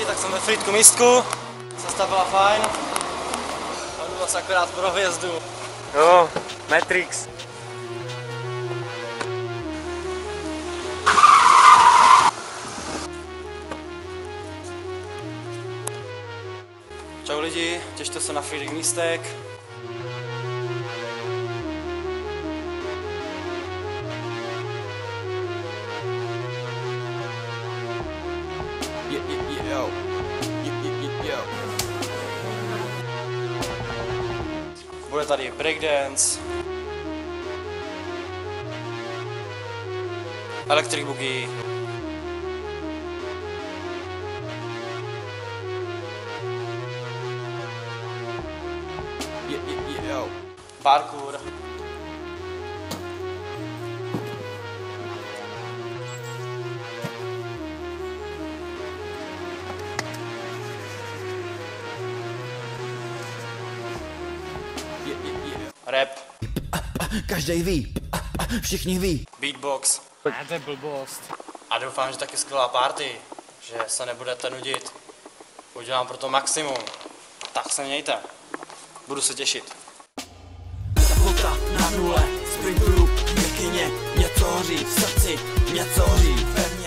lidi, tak jsem ve Frýdku místku. Cesta byla fajn. A jdu vlastně akorát pro hvězdu. Jo, Matrix. Čau lidi, těšte se na Frýdek místek. Bude tady breakdance, electric boogie, parkour, rap, Každej ví, všichni ví. beatbox. Ne, to je blbost. A doufám, že taky skvělá party, že se nebudete nudit. Udělám pro to maximum. Tak se mějte. Budu se těšit. Teplota na nule, sprintuju v mikině, něco hoří v srdci, něco hoří ve mně.